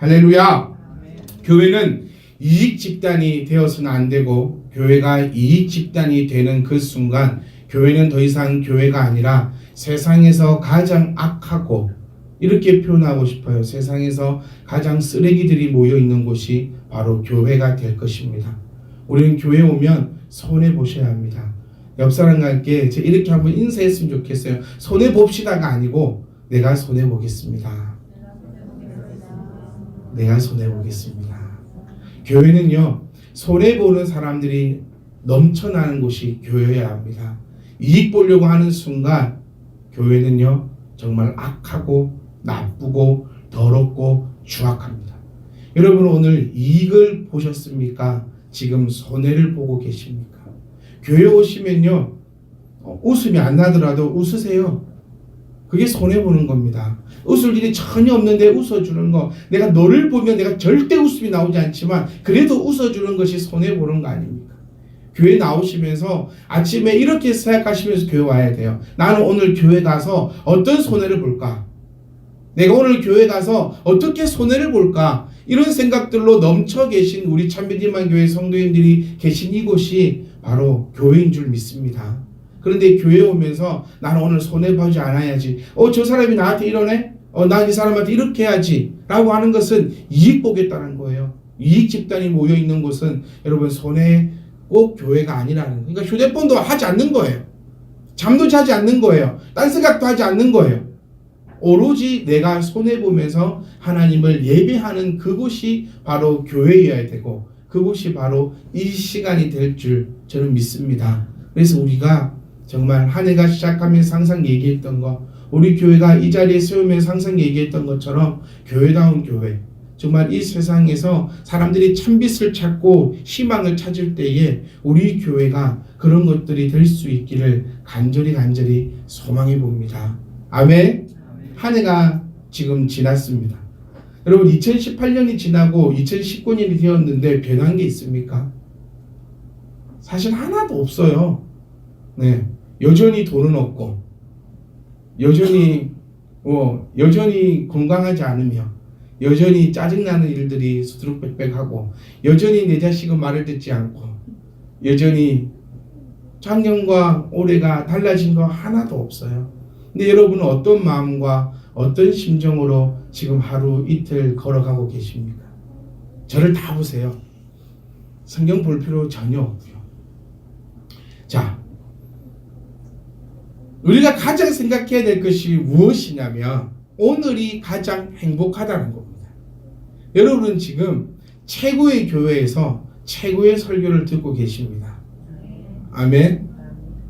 할렐루야. 교회는 이익 집단이 되어서는 안 되고, 교회가 이익 집단이 되는 그 순간 교회는 더 이상 교회가 아니라 세상에서 가장 악하고, 이렇게 표현하고 싶어요. 세상에서 가장 쓰레기들이 모여 있는 곳이 바로 교회가 될 것입니다. 우리는 교회 오면 손해 보셔야 합니다. 옆 사람과 함께 이렇게 한번 인사했으면 좋겠어요. 손해 봅시다가 아니고 내가 손해 보겠습니다. 내가 손해 보겠습니다. 교회는요, 손해 보는 사람들이 넘쳐나는 곳이 교회여야 합니다. 이익 보려고 하는 순간 교회는요 정말 악하고 나쁘고 더럽고 추악합니다. 여러분, 오늘 이익을 보셨습니까? 지금 손해를 보고 계십니까? 교회 오시면요 웃음이 안 나더라도 웃으세요. 그게 손해보는 겁니다. 웃을 일이 전혀 없는데 웃어주는 거, 내가 너를 보면 내가 절대 웃음이 나오지 않지만 그래도 웃어주는 것이 손해보는 거 아닙니까? 교회 나오시면서 아침에 이렇게 생각하시면서 교회 와야 돼요. 나는 오늘 교회 가서 어떤 손해를 볼까? 내가 오늘 교회 가서 어떻게 손해를 볼까? 이런 생각들로 넘쳐 계신 우리 참미디만 교회 성도님들이 계신 이곳이 바로 교회인 줄 믿습니다. 그런데 교회 오면서 나는 오늘 손해보지 않아야지, 저 사람이 나한테 이러네, 난 이 사람한테 이렇게 해야지 라고 하는 것은 이익 보겠다는 거예요. 이익 집단이 모여 있는 곳은 여러분 손해 꼭 교회가 아니라는 거예요. 그러니까 휴대폰도 하지 않는 거예요. 잠도 자지 않는 거예요. 딴 생각도 하지 않는 거예요. 오로지 내가 손해보면서 하나님을 예배하는 그곳이 바로 교회여야 되고, 그곳이 바로 이 시간이 될 줄 저는 믿습니다. 그래서 우리가 정말 한 해가 시작하면서 항상 얘기했던 거, 우리 교회가 이 자리에 세우면서 항상 얘기했던 것처럼 교회다운 교회, 정말 이 세상에서 사람들이 참빛을 찾고 희망을 찾을 때에 우리 교회가 그런 것들이 될 수 있기를 간절히 소망해 봅니다. 아멘. 한 해가 지금 지났습니다. 여러분, 2018년이 지나고 2019년이 되었는데 변한 게 있습니까? 사실 하나도 없어요. 네, 여전히 돈은 없고, 여전히 건강하지 않으며, 여전히 짜증나는 일들이 수두룩빽빽하고, 여전히 내 자식은 말을 듣지 않고, 여전히 작년과 올해가 달라진 거 하나도 없어요. 근데 여러분은 어떤 마음과 어떤 심정으로 지금 하루 이틀 걸어가고 계십니까? 저를 다 보세요. 성경 볼 필요 전혀 없고요. 자, 우리가 가장 생각해야 될 것이 무엇이냐면 오늘이 가장 행복하다는 겁니다. 여러분은 지금 최고의 교회에서 최고의 설교를 듣고 계십니다. 아멘.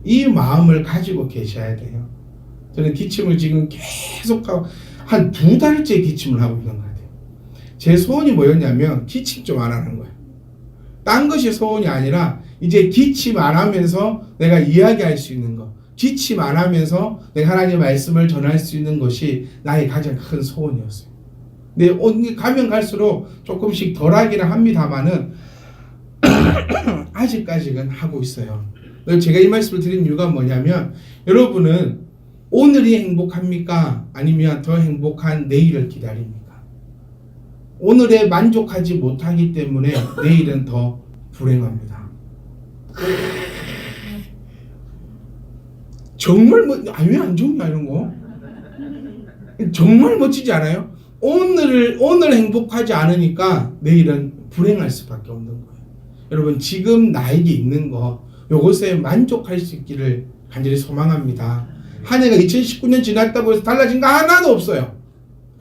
이 마음을 가지고 계셔야 돼요. 저는 기침을 지금 계속 하고 한 2달째 기침을 하고 있는 것 같아요. 제 소원이 뭐였냐면 기침 좀 안 하는 거예요. 딴 것이 소원이 아니라 이제 기침 안 하면서 내가 이야기할 수 있는 것, 기침 안 하면서 내가 하나님의 말씀을 전할 수 있는 것이 나의 가장 큰 소원이었어요. 근데 가면 갈수록 조금씩 덜하기는 합니다만은 아직까지는 하고 있어요. 제가 이 말씀을 드린 이유가 뭐냐면, 여러분은 오늘이 행복합니까? 아니면 더 행복한 내일을 기다립니까? 오늘에 만족하지 못하기 때문에 내일은 더 불행합니다. 정말 왜 안 좋냐 이런 거? 정말 멋지지 않아요? 오늘 행복하지 않으니까 내일은 불행할 수밖에 없는 거예요. 여러분, 지금 나에게 있는 거, 요것에 만족할 수 있기를 간절히 소망합니다. 한 해가 2019년 지났다고 해서 달라진 거 하나도 없어요.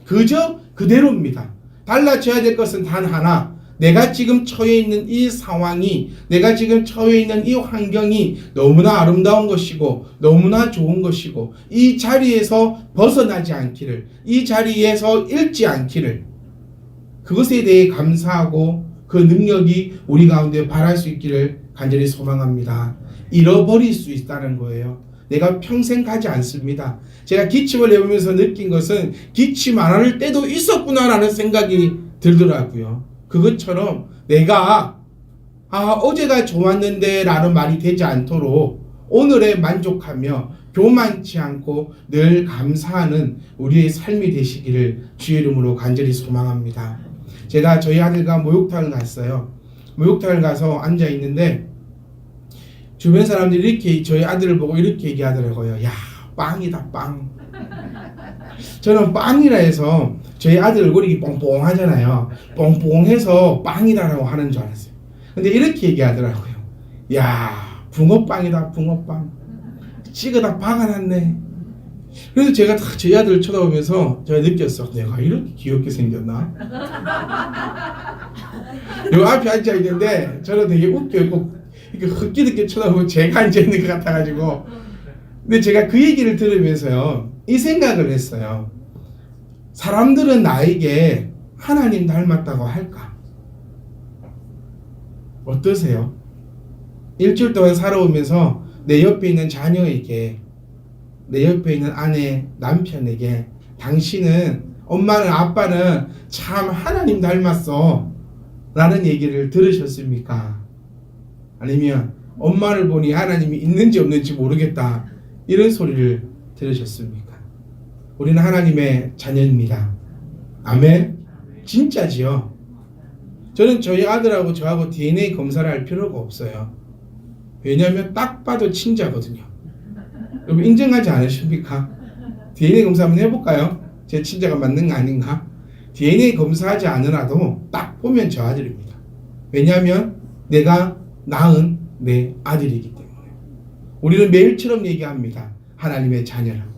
그저 그대로입니다. 달라져야 될 것은 단 하나, 내가 지금 처해 있는 이 상황이, 내가 지금 처해 있는 이 환경이 너무나 아름다운 것이고 너무나 좋은 것이고, 이 자리에서 벗어나지 않기를, 이 자리에서 잃지 않기를, 그것에 대해 감사하고 그 능력이 우리 가운데 발할 수 있기를 간절히 소망합니다. 잃어버릴 수 있다는 거예요. 내가 평생 가지 않습니다. 제가 기침을 해보면서 느낀 것은 기침 안 할 때도 있었구나라는 생각이 들더라고요. 그것처럼 내가 어제가 좋았는데 라는 말이 되지 않도록 오늘에 만족하며 교만치 않고 늘 감사하는 우리의 삶이 되시기를 주의 이름으로 간절히 소망합니다. 제가 저희 아들과 목욕탕을 갔어요. 목욕탕을 가서 앉아 있는데 주변 사람들이 이렇게 저희 아들을 보고 이렇게 얘기하더라고요. 야, 빵이다, 빵. 저는 빵이라 해서 저희 아들 얼굴이 뽕뽕하잖아요. 뽕뽕해서 빵이다라고 하는 줄 알았어요. 근데 이렇게 얘기하더라고요. 야, 붕어빵이다, 붕어빵. 찍어다 박아놨네. 그래서 제가 딱 저희 아들을 쳐다보면서 제가 느꼈어. 내가 이렇게 귀엽게 생겼나? 요 앞에 앉아 있는데 저는 되게 웃겨요. 이렇게 흑기득게 쳐다보면 제가 앉아 있는 것 같아가지고. 근데 제가 그 얘기를 들으면서요, 이 생각을 했어요. 사람들은 나에게 하나님 닮았다고 할까? 어떠세요? 일주일 동안 살아오면서 내 옆에 있는 자녀에게, 내 옆에 있는 아내, 남편에게 당신은, 엄마는, 아빠는 참 하나님 닮았어 라는 얘기를 들으셨습니까? 아니면 엄마를 보니 하나님이 있는지 없는지 모르겠다 이런 소리를 들으셨습니까? 우리는 하나님의 자녀입니다. 아멘? 진짜지요? 저는 저희 아들하고 저하고 DNA 검사를 할 필요가 없어요. 왜냐하면 딱 봐도 친자거든요. 여러분 인정하지 않으십니까? DNA 검사 한번 해볼까요? 제 친자가 맞는 거 아닌가? DNA 검사하지 않으라도 딱 보면 저 아들입니다. 왜냐하면 내가 낳은 내 아들이기 때문에. 우리는 매일처럼 얘기합니다. 하나님의 자녀라고,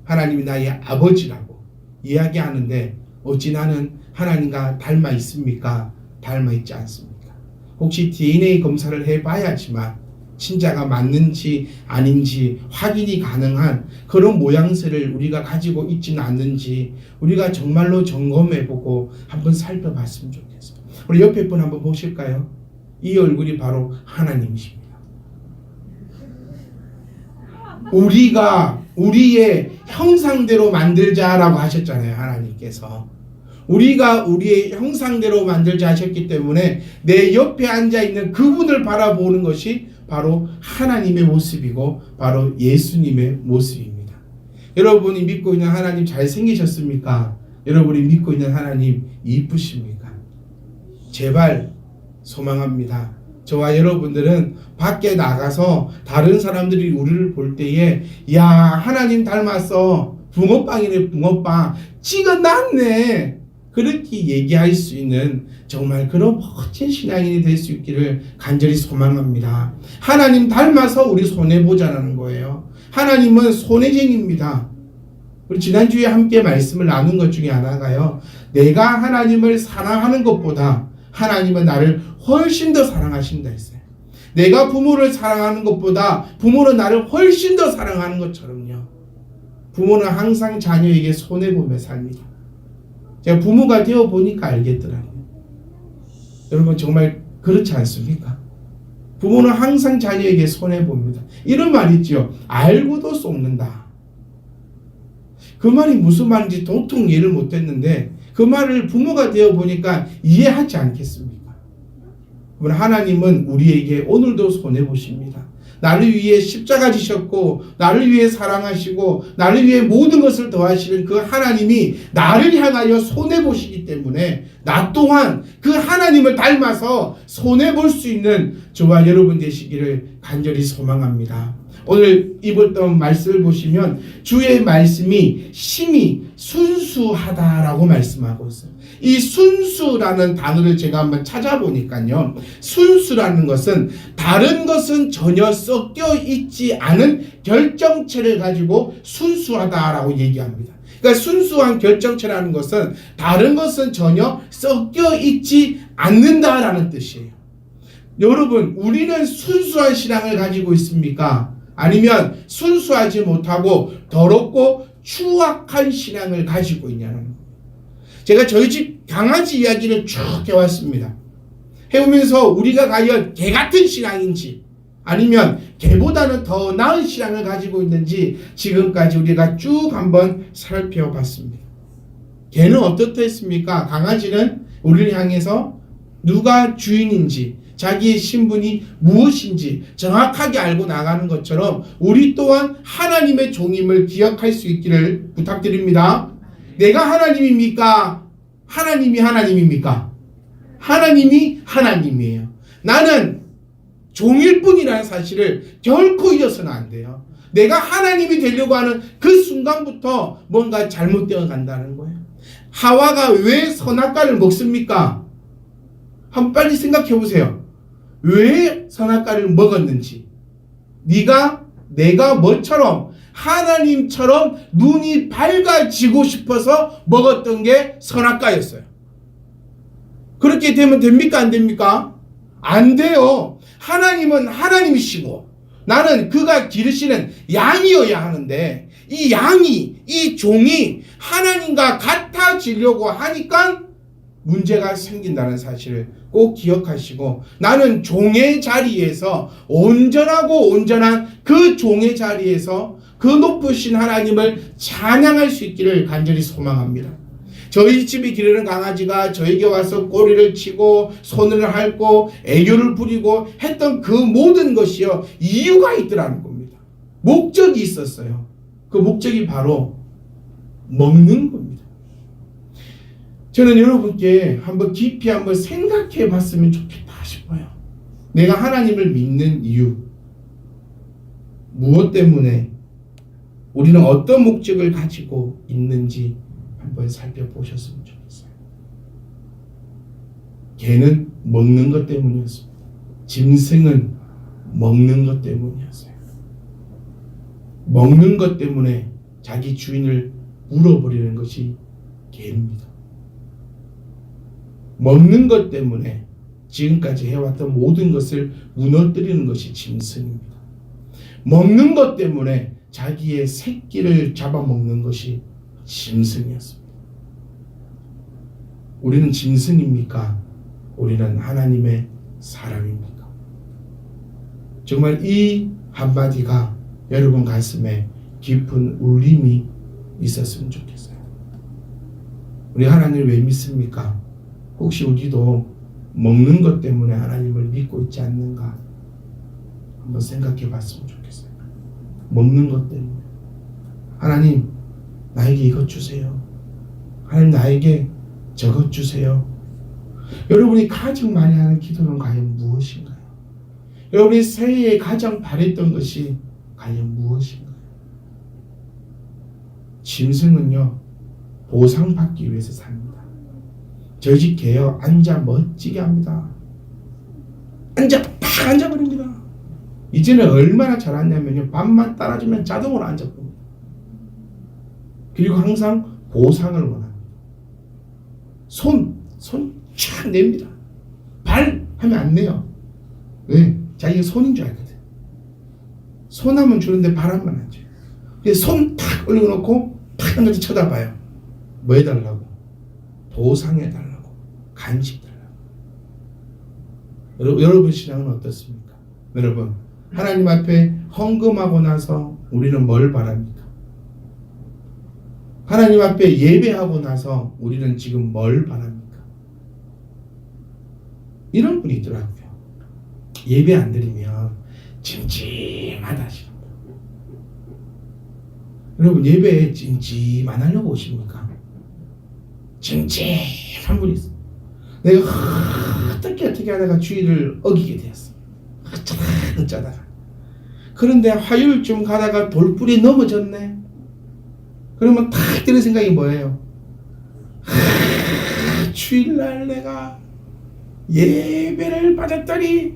하나님이 나의 아버지라고 이야기하는데 어찌 나는 하나님과 닮아 있습니까? 닮아 있지 않습니까? 혹시 DNA 검사를 해봐야지만 친자가 맞는지 아닌지 확인이 가능한 그런 모양새를 우리가 가지고 있지는 않는지 우리가 정말로 점검해보고 한번 살펴봤으면 좋겠어요. 우리 옆에 분 한번 보실까요? 이 얼굴이 바로 하나님이십니다. 우리가 우리의 형상대로 만들자라고 하셨잖아요. 하나님께서 우리가 우리의 형상대로 만들자 하셨기 때문에 내 옆에 앉아있는 그분을 바라보는 것이 바로 하나님의 모습이고 바로 예수님의 모습입니다. 여러분이 믿고 있는 하나님 잘생기셨습니까? 여러분이 믿고 있는 하나님 이쁘십니까? 제발 소망합니다. 저와 여러분들은 밖에 나가서 다른 사람들이 우리를 볼 때에 야, 하나님 닮았어, 붕어빵이네, 붕어빵, 찍어놨네, 그렇게 얘기할 수 있는 정말 그런 멋진 신앙인이 될 수 있기를 간절히 소망합니다. 하나님 닮아서 우리 손해보자라는 거예요. 하나님은 손해쟁입니다. 우리 지난주에 함께 말씀을 나눈 것 중에 하나가요, 내가 하나님을 사랑하는 것보다 하나님은 나를 훨씬 더 사랑하신다 했어요. 내가 부모를 사랑하는 것보다 부모는 나를 훨씬 더 사랑하는 것처럼요, 부모는 항상 자녀에게 손해보며 삽니다. 제가 부모가 되어보니까 알겠더라고요. 여러분 정말 그렇지 않습니까? 부모는 항상 자녀에게 손해봅니다. 이런 말 있죠. 알고도 속는다. 그 말이 무슨 말인지 도통 이해를 못했는데 그 말을 부모가 되어보니까 이해하지 않겠습니까? 하나님은 우리에게 오늘도 손해보십니다. 나를 위해 십자가 지셨고 나를 위해 사랑하시고 나를 위해 모든 것을 더하시는 그 하나님이 나를 향하여 손해보시기 때문에 나 또한 그 하나님을 닮아서 손해볼 수 있는 저와 여러분 되시기를 간절히 소망합니다. 오늘 읽었던 말씀을 보시면 주의 말씀이 심히 순수하다라고 말씀하고 있어요. 이 순수라는 단어를 제가 한번 찾아보니까요, 순수라는 것은 다른 것은 전혀 섞여 있지 않은 결정체를 가지고 순수하다라고 얘기합니다. 그러니까 순수한 결정체라는 것은 다른 것은 전혀 섞여 있지 않는다라는 뜻이에요. 여러분, 우리는 순수한 신앙을 가지고 있습니까? 아니면 순수하지 못하고 더럽고 추악한 신앙을 가지고 있냐는 거예요. 제가 저희 집 강아지 이야기를 쭉 해왔습니다. 해오면서 우리가 과연 개 같은 신앙인지 아니면 개보다는 더 나은 신앙을 가지고 있는지 지금까지 우리가 쭉 한번 살펴봤습니다. 개는 어떻다 했습니까? 강아지는 우리를 향해서 누가 주인인지 자기의 신분이 무엇인지 정확하게 알고 나가는 것처럼 우리 또한 하나님의 종임을 기억할 수 있기를 부탁드립니다. 내가 하나님입니까? 하나님이 하나님입니까? 하나님이 하나님이에요. 나는 종일 뿐이라는 사실을 결코 잊어서는 안 돼요. 내가 하나님이 되려고 하는 그 순간부터 뭔가 잘못되어 간다는 거예요. 하와가 왜 선악과를 먹습니까? 한번 빨리 생각해 보세요. 왜 선악과를 먹었는지. 내가 뭐처럼 하나님처럼 눈이 밝아지고 싶어서 먹었던 게 선악과였어요. 그렇게 되면 됩니까? 안 됩니까? 안 돼요. 하나님은 하나님이시고 나는 그가 기르시는 양이어야 하는데 이 양이, 이 종이 하나님과 같아지려고 하니까 문제가 생긴다는 사실을 꼭 기억하시고 나는 종의 자리에서 온전하고 온전한 그 종의 자리에서 그 높으신 하나님을 찬양할 수 있기를 간절히 소망합니다. 저희 집에 기르는 강아지가 저에게 와서 꼬리를 치고 손을 핥고 애교를 부리고 했던 그 모든 것이요 이유가 있더라는 겁니다. 목적이 있었어요. 그 목적이 바로 먹는 겁니다. 저는 여러분께 한번 깊이 한번 생각해 봤으면 좋겠다 싶어요. 내가 하나님을 믿는 이유, 무엇 때문에 우리는 어떤 목적을 가지고 있는지 한번 살펴보셨으면 좋겠어요. 개는 먹는 것 때문이었습니다. 짐승은 먹는 것 때문이었어요. 먹는 것 때문에 자기 주인을 물어버리는 것이 개입니다. 먹는 것 때문에 지금까지 해왔던 모든 것을 무너뜨리는 것이 짐승입니다. 먹는 것 때문에 자기의 새끼를 잡아먹는 것이 짐승이었습니다. 우리는 짐승입니까? 우리는 하나님의 사람입니까? 정말 이 한마디가 여러분 가슴에 깊은 울림이 있었으면 좋겠어요. 우리 하나님을 왜 믿습니까? 혹시 우리도 먹는 것 때문에 하나님을 믿고 있지 않는가? 한번 생각해 봤으면 좋겠어요. 먹는 것 때문에. 하나님, 나에게 이것 주세요. 하나님, 나에게 저것 주세요. 여러분이 가장 많이 하는 기도는 과연 무엇인가요? 여러분이 새해에 가장 바랬던 것이 과연 무엇인가요? 짐승은요, 보상받기 위해서 삽니다. 저희 집 개요, 앉아 멋지게 합니다. 팍 앉아버립니다. 이제는 얼마나 잘하냐면요, 밥만 따라주면 자동으로 앉아버립니다. 그리고 항상 보상을 원합니다. 손 촥 냅니다. 발 하면 안 내요. 왜? 자기가 손인 줄 알거든. 손 하면 주는데 발 하면 안 줘요. 손 탁 올려놓고 탁 한 가지 쳐다봐요. 뭐 해달라고? 보상해달라고. 간식 달라고. 여러분 신앙은 어떻습니까? 여러분, 하나님 앞에 헌금하고 나서 우리는 뭘 바랍니까? 하나님 앞에 예배하고 나서 우리는 지금 뭘 바랍니까? 이런 분이 있더라고요. 예배 안 드리면 찜찜하다 싶습니다. 여러분, 예배에 찜찜 안 하려고 오십니까? 찜찜한 분이 있어요. 내가 어떻게 하다가 주의를 어기게 되었어. 어쩌다가. 그런데 화요일쯤 가다가 돌불이 넘어졌네. 그러면 탁 드는 생각이 뭐예요? 주일날 내가 예배를 받았더니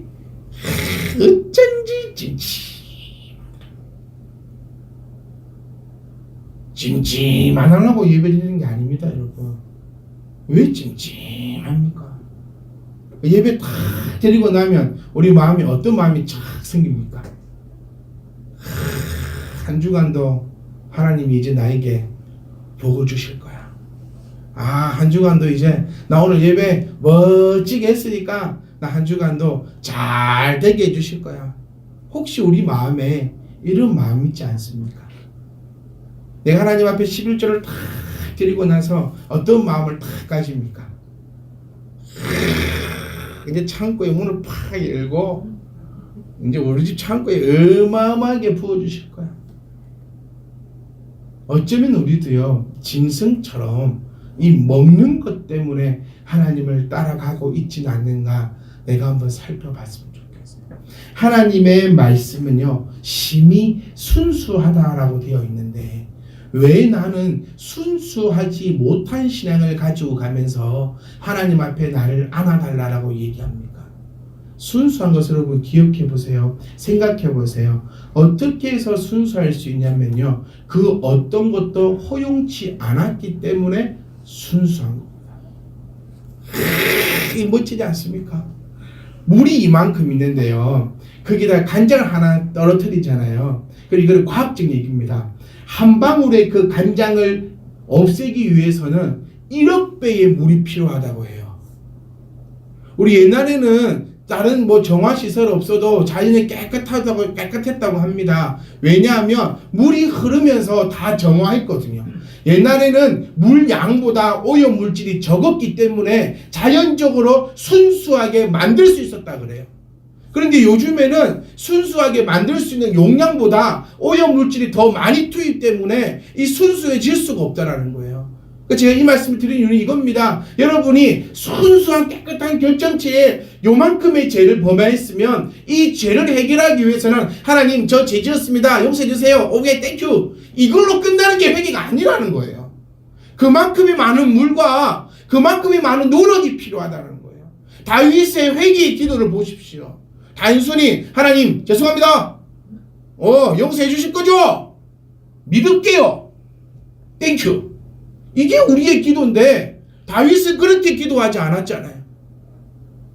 어쩐지 찜찜 안 하려고 예배 드리는 게 아닙니다, 여러분. 왜 찜찜합니까? 예배 탁 드리고 나면 우리 마음이 어떤 마음이 착 생깁니까? 한 주간도 하나님이 이제 나에게 복을 주실 거야. 한 주간도 이제 나 오늘 예배 멋지게 했으니까 나 한 주간도 잘 되게 해주실 거야. 혹시 우리 마음에 이런 마음 있지 않습니까? 내가 하나님 앞에 11조를 탁 드리고 나서 어떤 마음을 탁 가집니까? 이제 창고에 문을 팍 열고 이제 우리 집 창고에 어마어마하게 부어주실 거야. 어쩌면 우리도요, 짐승처럼 이 먹는 것 때문에 하나님을 따라가고 있지는 않는가 내가 한번 살펴봤으면 좋겠어요. 하나님의 말씀은요 심히 순수하다라고 되어 있는데 왜 나는 순수하지 못한 신앙을 가지고 가면서 하나님 앞에 나를 안아달라고 얘기합니까? 순수한 것을 여러분 기억해 보세요. 생각해 보세요. 어떻게 해서 순수할 수 있냐면요. 그 어떤 것도 허용치 않았기 때문에 순수한 겁니다. 멋지지 않습니까? 물이 이만큼 있는데요. 거기다 간장을 하나 떨어뜨리잖아요. 그리고 이거는 과학적 얘기입니다. 한 방울의 그 간장을 없애기 위해서는 1억 배의 물이 필요하다고 해요. 우리 옛날에는 다른 정화시설 없어도 자연이 깨끗했다고 합니다. 왜냐하면 물이 흐르면서 다 정화했거든요. 옛날에는 물 양보다 오염 물질이 적었기 때문에 자연적으로 순수하게 만들 수 있었다 그래요. 그런데 요즘에는 순수하게 만들 수 있는 용량보다 오염 물질이 더 많이 투입 때문에 이 순수해질 수가 없다라는 거예요. 제가 이 말씀을 드린 이유는 이겁니다. 여러분이 순수한 깨끗한 결정체에 요만큼의 죄를 범하였으면 이 죄를 해결하기 위해서는 하나님 저 죄 지었습니다. 용서해 주세요. 오케이 땡큐. 이걸로 끝나는 게 회개가 아니라는 거예요. 그만큼의 많은 물과 그만큼의 많은 노력이 필요하다는 거예요. 다윗의 회개의 기도를 보십시오. 단순히 하나님 죄송합니다. 용서해 주실 거죠? 믿을게요. 땡큐. 이게 우리의 기도인데 다윗은 그렇게 기도하지 않았잖아요.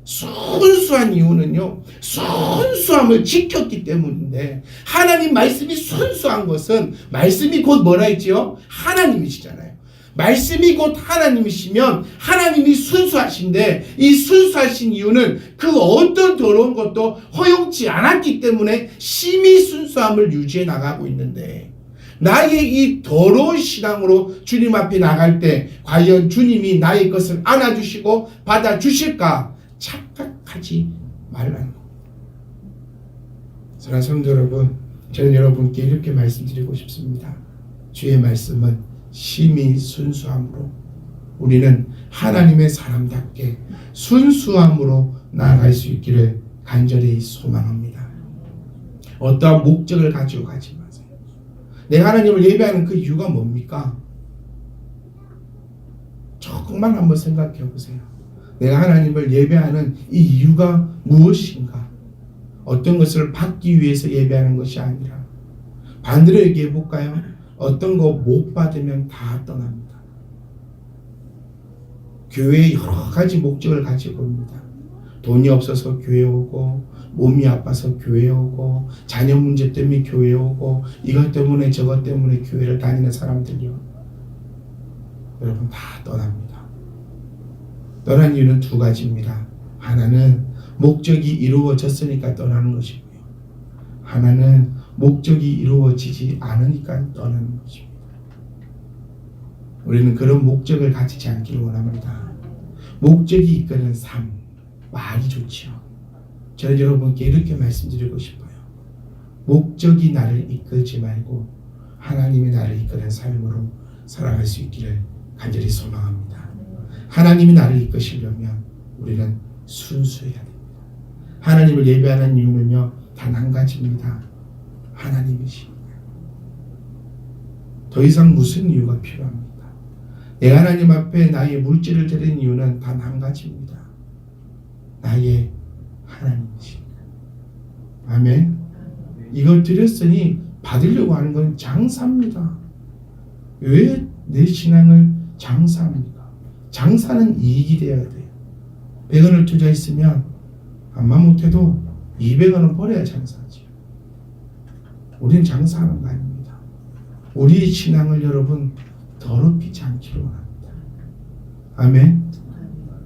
순수한 이유는요. 순수함을 지켰기 때문인데 하나님 말씀이 순수한 것은 말씀이 곧 뭐라 했지요? 하나님이시잖아요. 말씀이 곧 하나님이시면 하나님이 순수하신데 이 순수하신 이유는 그 어떤 더러운 것도 허용치 않았기 때문에 심히 순수함을 유지해 나가고 있는데 나의 이 더러운 신앙으로 주님 앞에 나갈 때 과연 주님이 나의 것을 안아주시고 받아주실까 착각하지 말라는 겁니다. 사랑하는 성도 여러분, 저는 여러분께 이렇게 말씀드리고 싶습니다. 주의 말씀은 심히 순수함으로 우리는 하나님의 사람답게 순수함으로 나아갈 수 있기를 간절히 소망합니다. 어떠한 목적을 가지고 가지 마세요. 내가 하나님을 예배하는 그 이유가 뭡니까? 조금만 한번 생각해 보세요. 내가 하나님을 예배하는 이 이유가 무엇인가? 어떤 것을 받기 위해서 예배하는 것이 아니라 반대로 얘기해 볼까요? 어떤 거 못 받으면 다 떠납니다. 교회에 여러 가지 목적을 가지고 옵니다. 돈이 없어서 교회 오고, 몸이 아파서 교회 오고, 자녀 문제 때문에 교회 오고, 이것 때문에 저것 때문에 교회를 다니는 사람들이요. 여러분 다 떠납니다. 떠난 이유는 두 가지입니다. 하나는 목적이 이루어졌으니까 떠나는 것이고요. 하나는 목적이 이루어지지 않으니까 떠나는 것입니다. 우리는 그런 목적을 가지지 않기를 원합니다. 목적이 이끄는 삶, 말이 좋지요. 저는 여러분께 이렇게 말씀드리고 싶어요. 목적이 나를 이끌지 말고 하나님이 나를 이끄는 삶으로 살아갈 수 있기를 간절히 소망합니다. 하나님이 나를 이끄시려면 우리는 순수해야 됩니다. 하나님을 예배하는 이유는요, 단 한 가지입니다. 하나님이십니다. 더 이상 무슨 이유가 필요합니까? 내가 하나님 앞에 나의 물질을 드리는 이유는 단 한 가지입니다. 나의 하나님이십니다. 아멘. 이걸 드렸으니 받으려고 하는 건 장사입니다. 왜 내 신앙을 장사합니까? 장사는 이익이 되어야 돼요. 100원을 투자했으면 아마 못해도 200원은 벌어야 장사하지. 우리는 장사하는 거 아닙니다. 우리의 신앙을 여러분 더럽히지 않기로 원합니다. 아멘.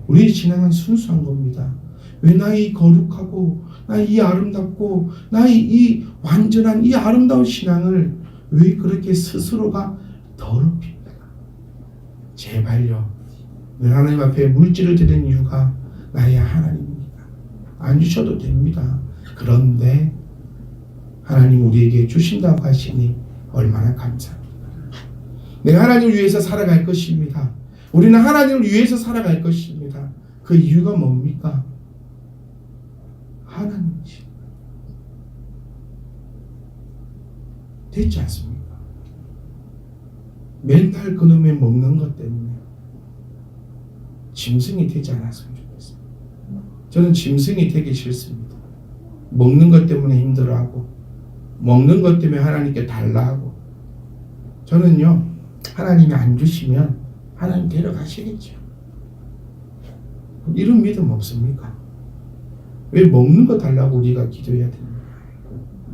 우리의 신앙은 순수한 겁니다. 왜 나의 거룩하고 나의 이 아름답고 나의 이 완전한 이 아름다운 신앙을 왜 그렇게 스스로가 더럽힙니까? 제발요. 하나님 앞에 물질을 드리는 이유가 나의 하나님입니다. 안 주셔도 됩니다. 그런데 하나님 우리에게 주신다고 하시니 얼마나 감사합니다. 내가 하나님을 위해서 살아갈 것입니다. 우리는 하나님을 위해서 살아갈 것입니다. 그 이유가 뭡니까? 하나님이시. 됐지 않습니까? 맨날 그놈의 먹는 것 때문에 짐승이 되지 않았으면 좋겠어요. 저는 짐승이 되기 싫습니다. 먹는 것 때문에 힘들어하고 먹는 것 때문에 하나님께 달라하고 저는요 하나님이 안 주시면 하나님 데려가시겠죠. 이런 믿음 없습니까? 왜 먹는 거 달라고 우리가 기도해야 됩니까?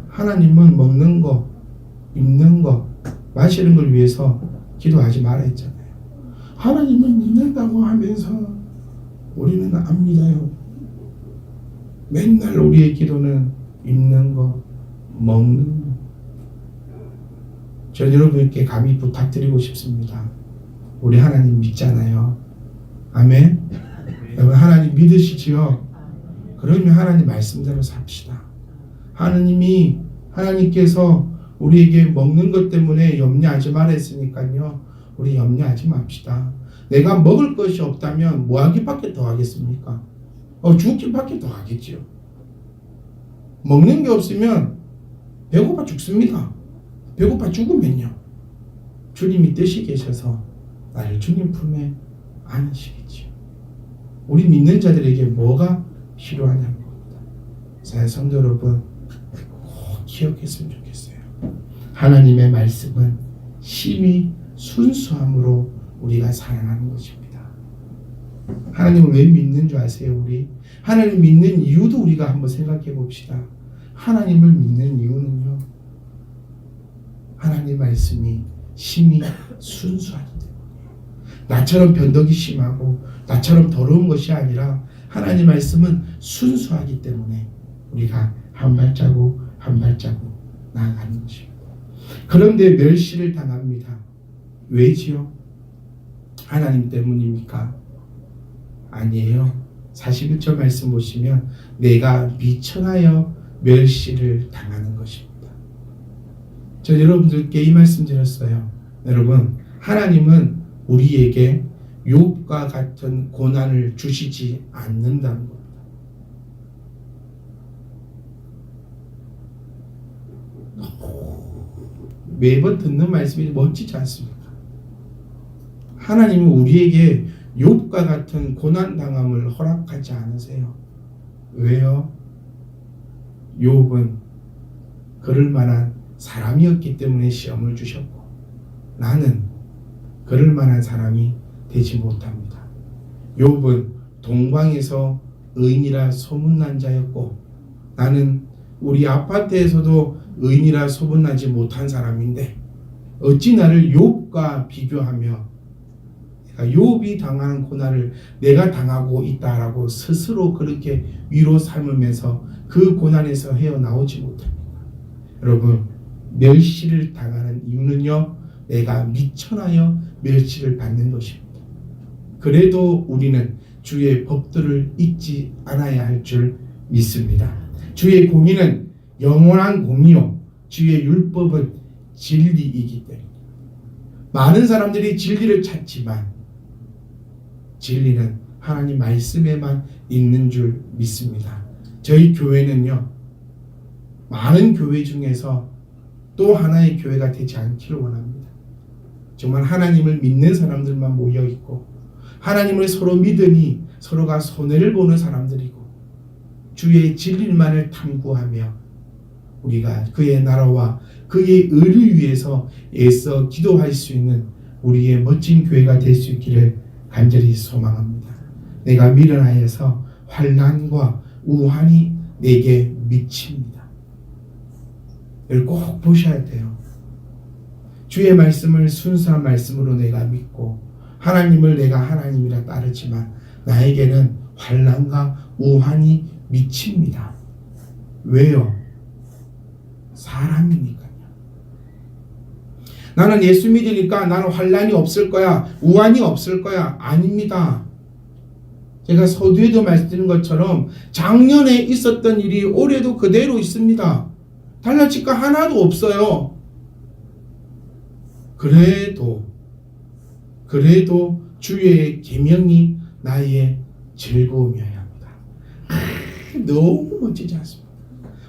하나님은 먹는 거, 입는 거, 마시는 걸 위해서 기도하지 말아 했잖아요. 하나님은 믿는다고 하면서 우리는 안 믿어요. 맨날 우리의 기도는 입는 거, 먹는 거. 저 여러분께 감히 부탁드리고 싶습니다. 우리 하나님 믿잖아요. 아멘. 여러분 하나님 믿으시지요? 그러면 하나님 말씀대로 삽시다. 하나님께서 우리에게 먹는 것 때문에 염려하지 말았으니까요. 우리 염려하지 맙시다. 내가 먹을 것이 없다면 뭐 하기밖에 더 하겠습니까? 죽기밖에 더 하겠지요. 먹는 게 없으면 배고파 죽습니다. 배고파 죽으면요. 주님이 뜻이 계셔서 나를 주님 품에 안으시겠지요. 우리 믿는 자들에게 뭐가 필요하냐는 겁니다. 사랑하는 성도 여러분, 꼭 기억했으면 좋겠어요. 하나님의 말씀은 심히 순수함으로 우리가 사랑하는 것입니다. 하나님을 왜 믿는 줄 아세요? 우리 하나님 믿는 이유도 우리가 한번 생각해 봅시다. 하나님을 믿는 이유는요, 하나님 말씀이 심히 순수하기 때문에, 나처럼 변덕이 심하고 나처럼 더러운 것이 아니라 하나님 말씀은 순수하기 때문에 우리가 한 발자국 한 발자국 나아가는 것입니다. 그런데 멸시를 당합니다. 왜지요? 하나님 때문입니까? 아니에요. 41절 말씀 보시면 내가 미천하여 멸시를 당하는 것입니다. 저 여러분들께 이 말씀 드렸어요. 여러분, 하나님은 우리에게 욥과 같은 고난을 주시지 않는다는 겁니다. 매번 듣는 말씀이 멋지지 않습니까? 하나님은 우리에게 욥과 같은 고난 당함을 허락하지 않으세요. 왜요? 욥은 그럴 만한 사람이었기 때문에 시험을 주셨고, 나는 그럴 만한 사람이 되지 못합니다. 욥은 동방에서 의인이라 소문난 자였고, 나는 우리 아파트에서도 의인이라 소문나지 못한 사람인데 어찌 나를 욥과 비교하며 욥이 당하는 고난을 내가 당하고 있다라고 스스로 그렇게 위로 삼으면서 그 고난에서 헤어나오지 못합니다. 여러분, 멸시를 당하는 이유는요, 내가 미천하여 멸시를 받는 것입니다. 그래도 우리는 주의 법도를 잊지 않아야 할 줄 믿습니다. 주의 공의는 영원한 공의요, 주의 율법은 진리이기 때문에 많은 사람들이 진리를 찾지만 진리는 하나님 말씀에만 있는 줄 믿습니다. 저희 교회는요, 많은 교회 중에서 또 하나의 교회가 되지 않기를 원합니다. 정말 하나님을 믿는 사람들만 모여있고 하나님을 서로 믿으니 서로가 손해를 보는 사람들이고 주의 진리만을 탐구하며 우리가 그의 나라와 그의 의를 위해서 애써 기도할 수 있는 우리의 멋진 교회가 될 수 있기를 간절히 소망합니다. 내가 미련하여서 환난과 우환이 내게 미칩니다. 이걸 꼭 보셔야 돼요. 주의 말씀을 순수한 말씀으로 내가 믿고 하나님을 내가 하나님이라 따르지만 나에게는 환난과 우환이 미칩니다. 왜요? 사람이니까요. 나는 예수 믿으니까 나는 환난이 없을 거야, 우환이 없을 거야. 아닙니다. 제가 서두에도 말씀드린 것처럼 작년에 있었던 일이 올해도 그대로 있습니다. 달라질 거 하나도 없어요. 그래도 주의 계명이 나의 즐거움이어야 합니다. 너무 멋지지 않습니까?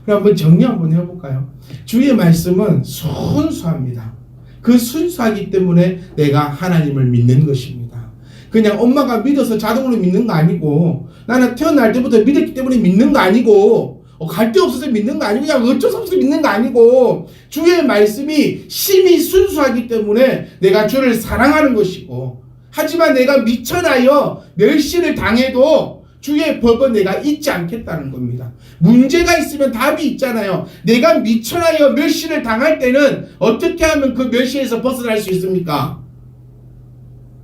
그럼 한번 정리 한번 해볼까요? 주의 말씀은 순수합니다. 그 순수하기 때문에 내가 하나님을 믿는 것입니다. 그냥 엄마가 믿어서 자동으로 믿는 거 아니고, 나는 태어날 때부터 믿었기 때문에 믿는 거 아니고, 갈 데 없어서 믿는 거 아니고, 그냥 어쩔 수 없어서 믿는 거 아니고, 주의 말씀이 심히 순수하기 때문에 내가 주를 사랑하는 것이고, 하지만 내가 미천하여 멸시를 당해도 주의 법은 내가 잊지 않겠다는 겁니다. 문제가 있으면 답이 있잖아요. 내가 미천하여 멸시를 당할 때는 어떻게 하면 그 멸시에서 벗어날 수 있습니까?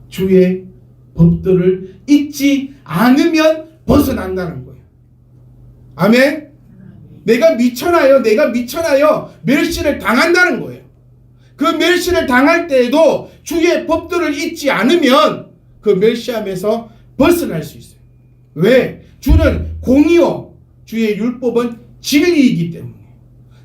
주의 법들을 잊지 않으면 벗어난다는 거예요. 아멘? 내가 미천하여 멸시를 당한다는 거예요. 그 멸시를 당할 때에도 주의 법들을 잊지 않으면 그 멸시함에서 벗어날 수 있어요. 왜? 주는 공의요, 주의 율법은 진리이기 때문에.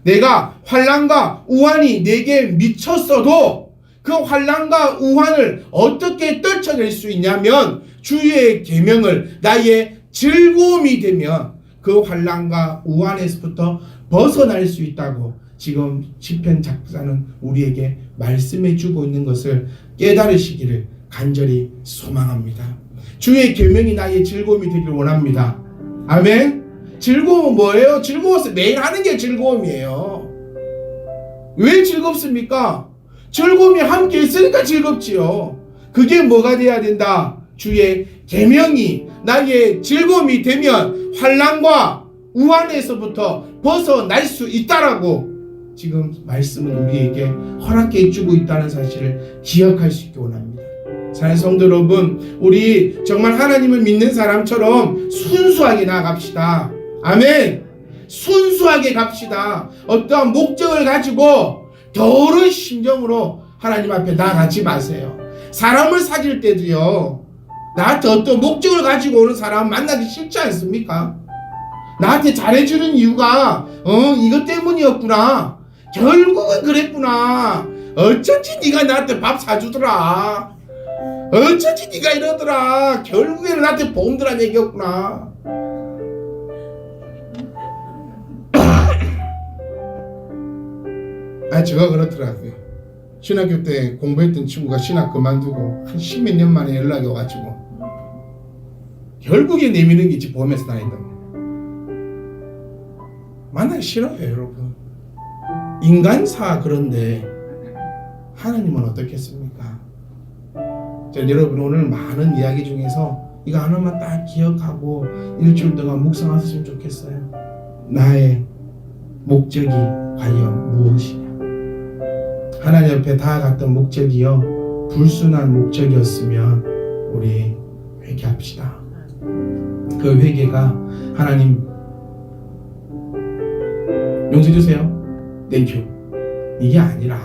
내가 환난과 우환이 내게 미쳤어도 그 환난과 우환을 어떻게 떨쳐낼 수 있냐면 주의 계명을 나의 즐거움이 되면 그 환난과 우환에서부터 벗어날 수 있다고 지금 시편 작사는 우리에게 말씀해 주고 있는 것을 깨달으시기를 간절히 소망합니다. 주의 계명이 나의 즐거움이 되길 원합니다. 아멘. 즐거움은 뭐예요? 즐거워서 매일 하는 게 즐거움이에요. 왜 즐겁습니까? 즐거움이 함께 있으니까 즐겁지요. 그게 뭐가 돼야 된다? 주의 계명이 나의 즐거움이 되면 환난과 우환에서부터 벗어날 수 있다라고 지금 말씀은 우리에게 허락해 주고 있다는 사실을 기억할 수 있기 원합니다. 사랑하는 성도 여러분, 우리 정말 하나님을 믿는 사람처럼 순수하게 나아갑시다. 아멘. 순수하게 갑시다. 어떠한 목적을 가지고 더러운 심정으로 하나님 앞에 나아가지 마세요. 사람을 사귈 때도요, 나한테 어떤 목적을 가지고 오는 사람 만나기 싫지 않습니까? 나한테 잘해주는 이유가 이것 때문이었구나, 결국은 그랬구나, 어쩐지 네가 나한테 밥 사주더라, 어쩐지 네가 이러더라, 결국에는 나한테 보험들한 얘기였구나. 제가 그렇더라고요. 신학교 때 공부했던 친구가 신학 그만두고 한 십몇 년 만에 연락이 와가지고 결국에 내미는 게 집 보험에서 다닌다고. 만나기 싫어요, 여러분. 인간사 그런데 하나님은 어떻겠습니까? 여러분, 오늘 많은 이야기 중에서 이거 하나만 딱 기억하고 일주일 동안 묵상하셨으면 좋겠어요. 나의 목적이 과연 무엇이냐? 하나님 옆에 다가갔던 목적이요, 불순한 목적이었으면 우리 회개합시다. 그 회개가 하나님 용서해주세요, 땡큐, 이게 아니라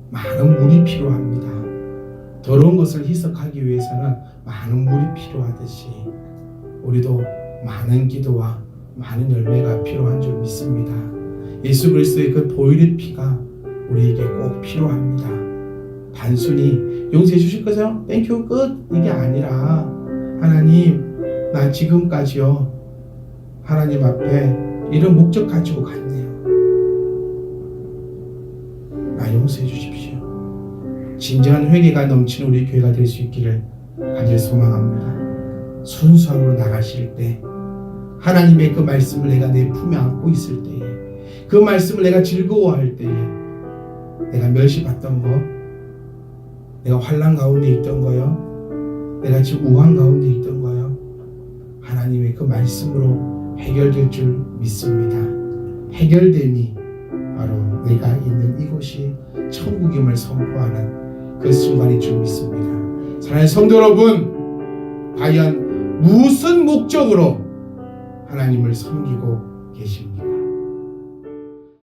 많은 물이 필요합니다. 더러운 것을 희석하기 위해서는 많은 물이 필요하듯이 우리도 많은 기도와 많은 열매가 필요한 줄 믿습니다. 예수 그리스도의 그 보혈의 피가 우리에게 꼭 필요합니다. 단순히 용서해 주실 거죠? 땡큐 끝, 이게 아니라 하나님, 나 지금까지요 하나님 앞에 이런 목적 가지고 갔네요. 나 용서해 주십시오. 진정한 회개가 넘치는 우리 교회가 될 수 있기를 간절히 소망합니다. 순수함으로 나가실 때, 하나님의 그 말씀을 내가 내 품에 안고 있을 때에, 그 말씀을 내가 즐거워할 때에, 내가 멸시받던 거, 내가 환난 가운데 있던 거요, 내가 지금 우환 가운데 있던 거요, 하나님의 그 말씀으로 해결될 줄 믿습니다. 해결됨이 바로 내가 있는 이곳이 천국임을 선포하는 그 순간일 줄 믿습니다. 사랑하는 성도 여러분, 과연 무슨 목적으로 하나님을 섬기고 계십니까?